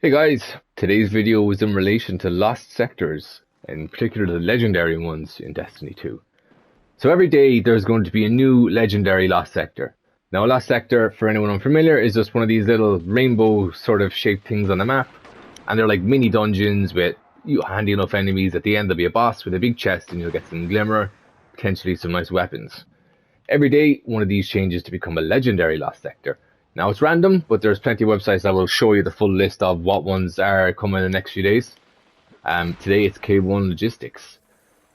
Hey guys, today's video is in relation to lost sectors, in particular the legendary ones in Destiny 2. So every day there's going to be a new legendary lost sector. Now a lost sector, for anyone unfamiliar, is just one of these little rainbow sort of shaped things on the map, and they're like mini dungeons with handy enough enemies. At the end there'll be a boss with a big chest and you'll get some glimmer, potentially some nice weapons. Every day, one of these changes to become a legendary lost sector. Now it's random, but there's plenty of websites that will show you the full list of what ones are coming in the next few days. Today it's K1 Logistics.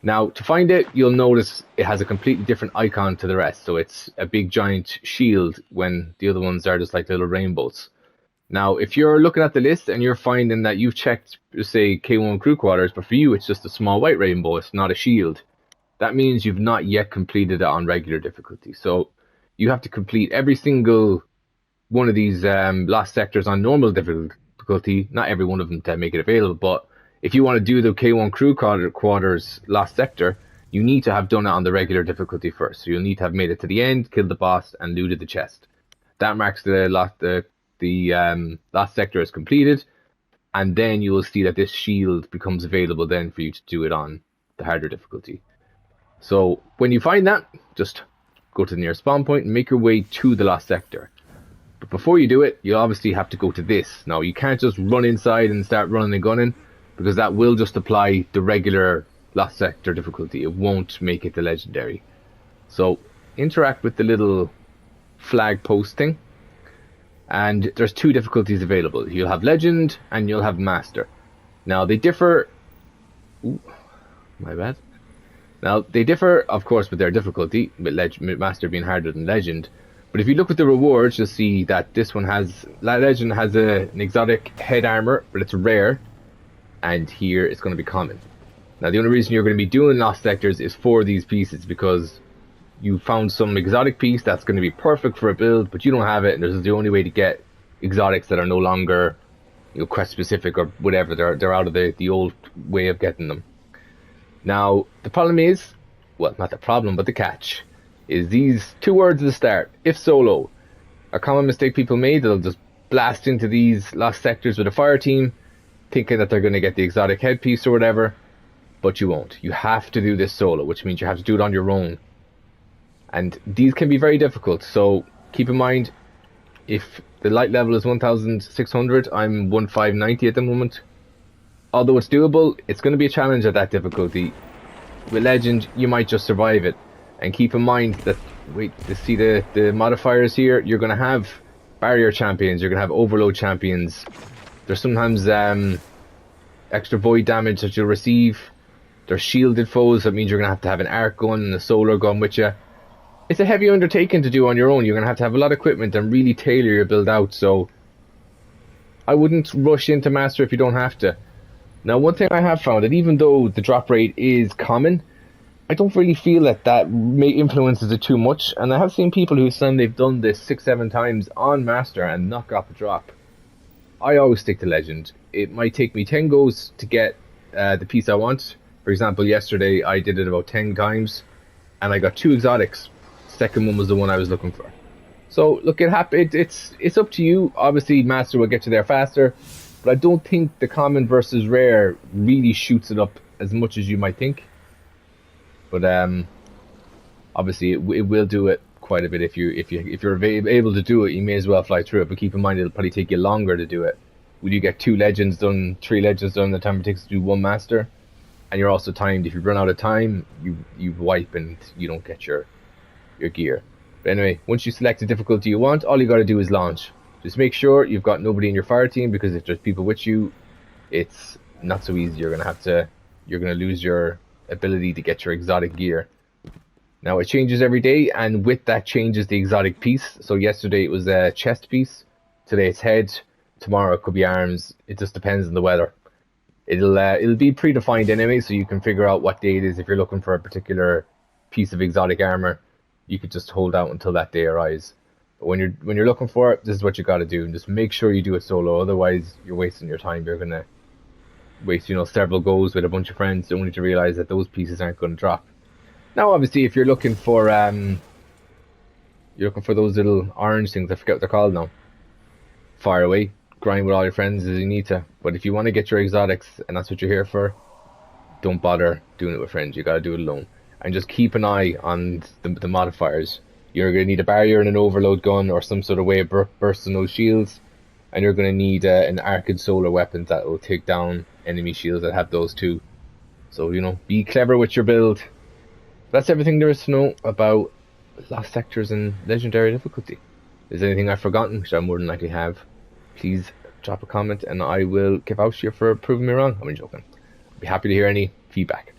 Now to find it, you'll notice it has a completely different icon to the rest. So it's a big giant shield when the other ones are just like little rainbows. Now if you're looking at the list and you're finding that you've checked, say, K1 Crew Quarters, but for you it's just a small white rainbow, it's not a shield, that means you've not yet completed it on regular difficulty. So you have to complete every single one of these lost sectors on normal difficulty, not every one of them to make it available, but if you want to do the K1 Crew Quarters lost sector, you need to have done it on the regular difficulty first. So you'll need to have made it to the end, killed the boss, and looted the chest. That marks the last sector is completed, and then you will see that this shield becomes available then for you to do it on the harder difficulty. So when you find that, just go to the nearest spawn point and make your way to the lost sector. But before you do it, you obviously have to go to this. Now you can't just run inside and start running and gunning, because that will just apply the regular lost sector difficulty. It won't make it the legendary. So interact with the little flag post thing, and there's two difficulties available. You'll have legend and you'll have master. Now they differ. Ooh, my bad. Now, they differ, of course, with their difficulty, with Master being harder than Legend. But if you look at the rewards, you'll see that this one has... Legend has an exotic head armor, but it's rare. And here, it's going to be common. Now, the only reason you're going to be doing Lost Sectors is for these pieces, because you found some exotic piece that's going to be perfect for a build, but you don't have it, and this is the only way to get exotics that are no longer, quest-specific or whatever. They're out of the old way of getting them. Now, the problem is, well, not the problem, but the catch, is these two words at the start, if solo. A common mistake people made, they'll just blast into these lost sectors with a fire team, thinking that they're going to get the exotic headpiece or whatever, but you won't. You have to do this solo, which means you have to do it on your own. And these can be very difficult, so keep in mind, if the light level is 1600, I'm 1590 at the moment. Although it's doable, it's going to be a challenge at that difficulty. With Legend, you might just survive it. And keep in mind that, wait, to see the modifiers here, you're going to have barrier champions, you're going to have overload champions. There's sometimes extra void damage that you'll receive. There's shielded foes, that means you're going to have an arc gun and a solar gun with you. It's a heavy undertaking to do on your own. You're going to have a lot of equipment and really tailor your build out, so I wouldn't rush into Master if you don't have to. Now, one thing I have found, that even though the drop rate is common, I don't really feel that influences it too much. And I have seen people who say they've done this 6-7 times on Master and not got the drop. I always stick to Legend. It might take me 10 goes to get the piece I want. For example, yesterday I did it about 10 times and I got 2 exotics. Second one was the one I was looking for. So look, it's up to you. Obviously, Master will get you there faster. But I don't think the common versus rare really shoots it up as much as you might think. But obviously it will do it quite a bit. If you're able to do it, you may as well fly through it. But keep in mind, it'll probably take you longer to do it. Will you get 2 legends done, 3 legends done the time it takes to do 1 master? And you're also timed. If you run out of time, you wipe and you don't get your gear. But anyway, once you select the difficulty you want, all you got to do is launch. Just make sure you've got nobody in your fire team, because if there's people with you, it's not so easy. You're gonna lose your ability to get your exotic gear. Now it changes every day, and with that changes the exotic piece. So yesterday it was a chest piece, today it's head, tomorrow it could be arms. It just depends on the weather. It'll be predefined anyway, so you can figure out what day it is. If you're looking for a particular piece of exotic armor, you could just hold out until that day arrives. But when you're looking for it, this is what you got to do. And just make sure you do it solo. Otherwise, you're wasting your time. You're gonna waste, several goes with a bunch of friends, only to realize that those pieces aren't going to drop. Now, obviously, if you're looking for those little orange things, I forget what they're called now. Fire away. grind with all your friends as you need to. But if you want to get your exotics, and that's what you're here for, don't bother doing it with friends. You gotta do it alone. And just keep an eye on the modifiers. You're gonna need a barrier and an overload gun, or some sort of way of bursting those shields. And you're gonna need an Arcid Solar weapon that will take down enemy shields that have those too. So, you know, be clever with your build. That's everything there is to know about Lost Sectors and Legendary difficulty. If there's anything I've forgotten, which I more than likely have, please drop a comment and I will give out to you for proving me wrong. I'm only joking. I'd be happy to hear any feedback.